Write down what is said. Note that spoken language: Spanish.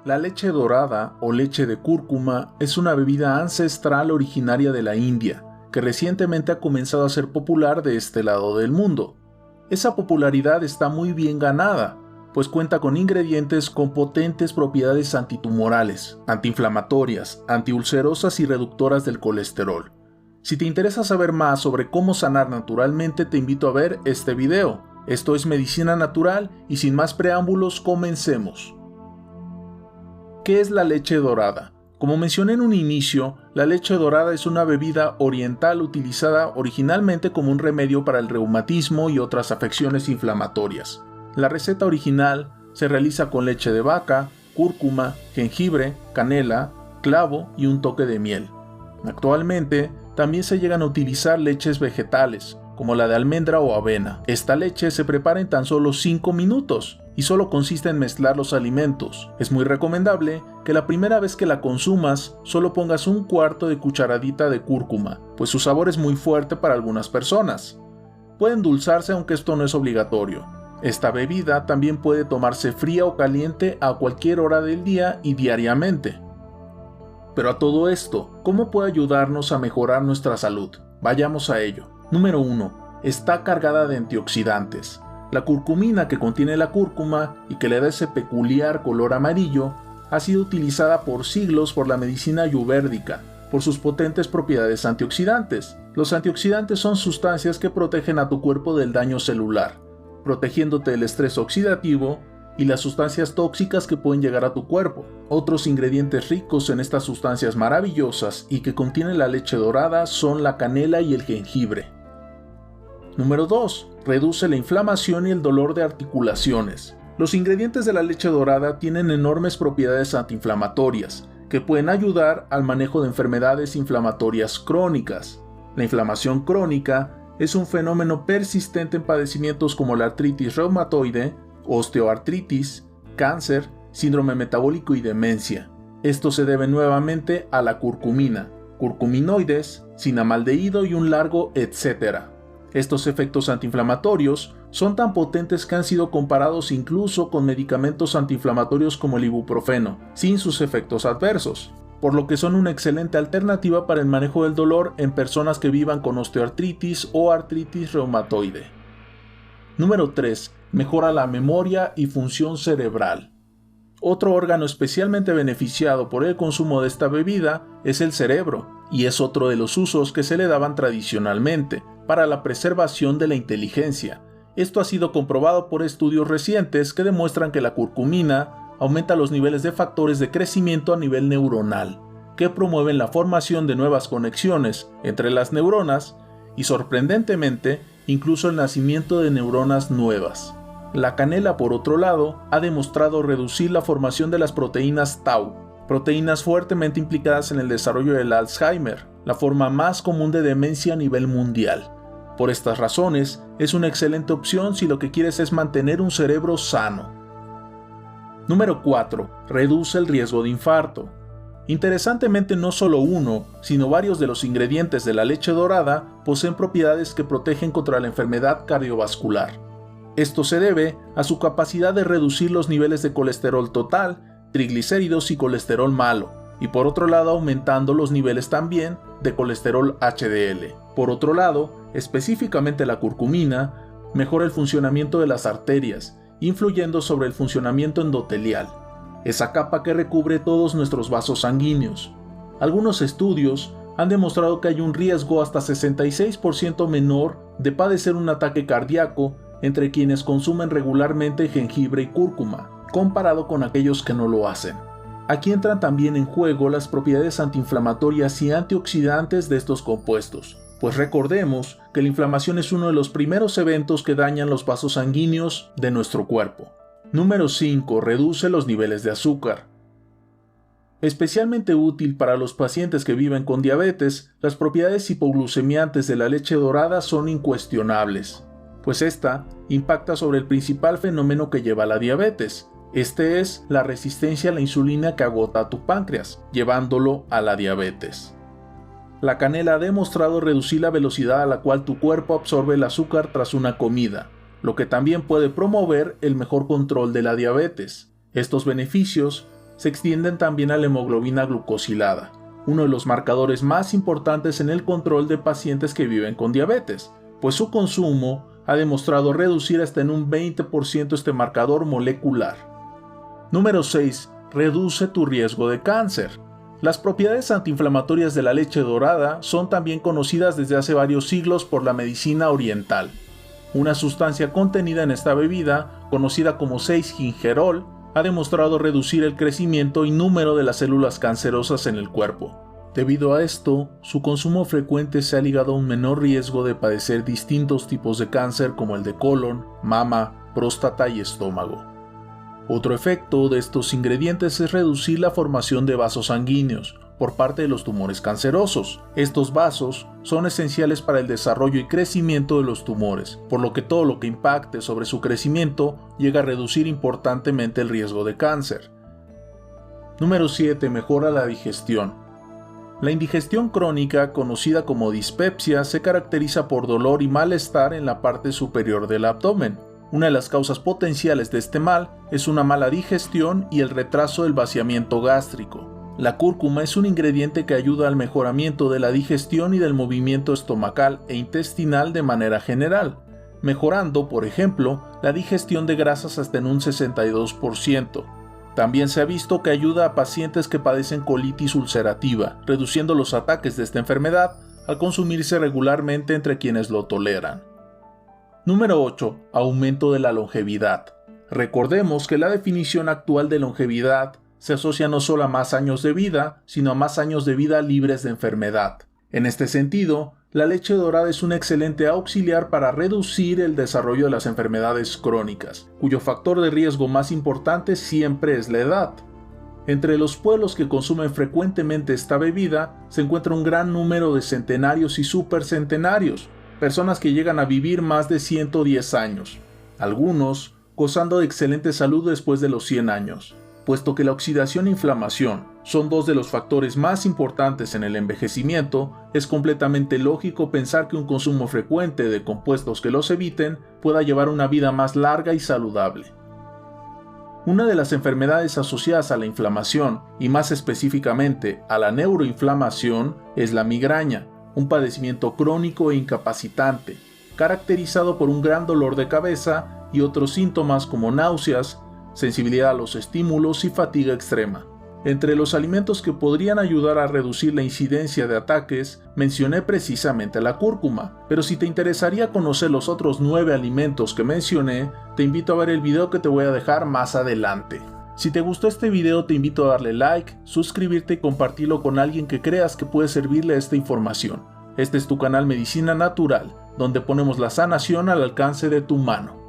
La leche dorada o leche de cúrcuma es una bebida ancestral originaria de la India, que recientemente ha comenzado a ser popular de este lado del mundo. Esa popularidad está muy bien ganada, pues cuenta con ingredientes con potentes propiedades antitumorales, antiinflamatorias, antiulcerosas y reductoras del colesterol. Si te interesa saber más sobre cómo sanar naturalmente, te invito a ver este video. Esto es Medicina Natural y sin más preámbulos, comencemos. ¿Qué es la leche dorada? Como mencioné en un inicio, la leche dorada es una bebida oriental utilizada originalmente como un remedio para el reumatismo y otras afecciones inflamatorias. La receta original se realiza con leche de vaca, cúrcuma, jengibre, canela, clavo y un toque de miel. Actualmente, también se llegan a utilizar leches vegetales, como la de almendra o avena. Esta leche se prepara en tan solo 5 minutos y solo consiste en mezclar los alimentos. Es muy recomendable que la primera vez que la consumas solo pongas un cuarto de cucharadita de cúrcuma, pues su sabor es muy fuerte para algunas personas. Puede endulzarse aunque esto no es obligatorio. Esta bebida también puede tomarse fría o caliente a cualquier hora del día y diariamente. Pero a todo esto, ¿cómo puede ayudarnos a mejorar nuestra salud? Vayamos a ello. Número 1. Está cargada de antioxidantes. La curcumina que contiene la cúrcuma y que le da ese peculiar color amarillo ha sido utilizada por siglos por la medicina ayurvédica por sus potentes propiedades antioxidantes. Los antioxidantes son sustancias que protegen a tu cuerpo del daño celular, protegiéndote del estrés oxidativo y las sustancias tóxicas que pueden llegar a tu cuerpo. Otros ingredientes ricos en estas sustancias maravillosas y que contiene la leche dorada son la canela y el jengibre. Número 2. Reduce la inflamación y el dolor de articulaciones. Los ingredientes de la leche dorada tienen enormes propiedades antiinflamatorias, que pueden ayudar al manejo de enfermedades inflamatorias crónicas. La inflamación crónica es un fenómeno persistente en padecimientos como la artritis reumatoide, osteoartritis, cáncer, síndrome metabólico y demencia. Esto se debe nuevamente a la curcumina, curcuminoides, cinamaldehído y un largo etcétera. Estos efectos antiinflamatorios son tan potentes que han sido comparados incluso con medicamentos antiinflamatorios como el ibuprofeno, sin sus efectos adversos, por lo que son una excelente alternativa para el manejo del dolor en personas que vivan con osteoartritis o artritis reumatoide. Número 3. Mejora la memoria y función cerebral. Otro órgano especialmente beneficiado por el consumo de esta bebida es el cerebro, y es otro de los usos que se le daban tradicionalmente para la preservación de la inteligencia. Esto ha sido comprobado por estudios recientes que demuestran que la curcumina aumenta los niveles de factores de crecimiento a nivel neuronal, que promueven la formación de nuevas conexiones entre las neuronas y, sorprendentemente, incluso el nacimiento de neuronas nuevas. La canela, por otro lado, ha demostrado reducir la formación de las proteínas tau, proteínas fuertemente implicadas en el desarrollo del Alzheimer, la forma más común de demencia a nivel mundial. Por estas razones, es una excelente opción si lo que quieres es mantener un cerebro sano. Número 4. Reduce el riesgo de infarto. Interesantemente, no solo uno, sino varios de los ingredientes de la leche dorada poseen propiedades que protegen contra la enfermedad cardiovascular. Esto se debe a su capacidad de reducir los niveles de colesterol total, triglicéridos y colesterol malo, y por otro lado aumentando los niveles también de colesterol HDL. Por otro lado, específicamente la curcumina mejora el funcionamiento de las arterias, influyendo sobre el funcionamiento endotelial, esa capa que recubre todos nuestros vasos sanguíneos. Algunos estudios han demostrado que hay un riesgo hasta 66% menor de padecer un ataque cardíaco entre quienes consumen regularmente jengibre y cúrcuma, comparado con aquellos que no lo hacen. Aquí entran también en juego las propiedades antiinflamatorias y antioxidantes de estos compuestos, pues recordemos que la inflamación es uno de los primeros eventos que dañan los vasos sanguíneos de nuestro cuerpo. Número 5. Reduce los niveles de azúcar. Especialmente útil para los pacientes que viven con diabetes, las propiedades hipoglucemiantes de la leche dorada son incuestionables, pues esta impacta sobre el principal fenómeno que lleva a la diabetes. Este es la resistencia a la insulina que agota a tu páncreas, llevándolo a la diabetes. La canela ha demostrado reducir la velocidad a la cual tu cuerpo absorbe el azúcar tras una comida, lo que también puede promover el mejor control de la diabetes. Estos beneficios se extienden también a la hemoglobina glucosilada, uno de los marcadores más importantes en el control de pacientes que viven con diabetes, pues su consumo ha demostrado reducir hasta en un 20% este marcador molecular. Número 6. Reduce tu riesgo de cáncer. Las propiedades antiinflamatorias de la leche dorada son también conocidas desde hace varios siglos por la medicina oriental. Una sustancia contenida en esta bebida, conocida como 6-gingerol, ha demostrado reducir el crecimiento y número de las células cancerosas en el cuerpo. Debido a esto, su consumo frecuente se ha ligado a un menor riesgo de padecer distintos tipos de cáncer como el de colon, mama, próstata y estómago. Otro efecto de estos ingredientes es reducir la formación de vasos sanguíneos por parte de los tumores cancerosos. Estos vasos son esenciales para el desarrollo y crecimiento de los tumores, por lo que todo lo que impacte sobre su crecimiento llega a reducir importantemente el riesgo de cáncer. Número 7. Mejora la digestión. La indigestión crónica, conocida como dispepsia, se caracteriza por dolor y malestar en la parte superior del abdomen. Una de las causas potenciales de este mal es una mala digestión y el retraso del vaciamiento gástrico. La cúrcuma es un ingrediente que ayuda al mejoramiento de la digestión y del movimiento estomacal e intestinal de manera general, mejorando, por ejemplo, la digestión de grasas hasta en un 62%. También se ha visto que ayuda a pacientes que padecen colitis ulcerativa, reduciendo los ataques de esta enfermedad al consumirse regularmente entre quienes lo toleran. Número 8. Aumento de la longevidad. Recordemos que la definición actual de longevidad se asocia no solo a más años de vida, sino a más años de vida libres de enfermedad. En este sentido, la leche dorada es un excelente auxiliar para reducir el desarrollo de las enfermedades crónicas, cuyo factor de riesgo más importante siempre es la edad. Entre los pueblos que consumen frecuentemente esta bebida se encuentra un gran número de centenarios y supercentenarios, personas que llegan a vivir más de 110 años, algunos gozando de excelente salud después de los 100 años. Puesto que la oxidación e inflamación son dos de los factores más importantes en el envejecimiento, es completamente lógico pensar que un consumo frecuente de compuestos que los eviten pueda llevar una vida más larga y saludable. Una de las enfermedades asociadas a la inflamación, y más específicamente a la neuroinflamación, es la migraña, un padecimiento crónico e incapacitante, caracterizado por un gran dolor de cabeza y otros síntomas como náuseas, sensibilidad a los estímulos y fatiga extrema. Entre los alimentos que podrían ayudar a reducir la incidencia de ataques, mencioné precisamente la cúrcuma, pero si te interesaría conocer los otros 9 alimentos que mencioné, te invito a ver el video que te voy a dejar más adelante. Si te gustó este video, te invito a darle like, suscribirte y compartirlo con alguien que creas que puede servirle esta información. Este es tu canal Medicina Natural, donde ponemos la sanación al alcance de tu mano.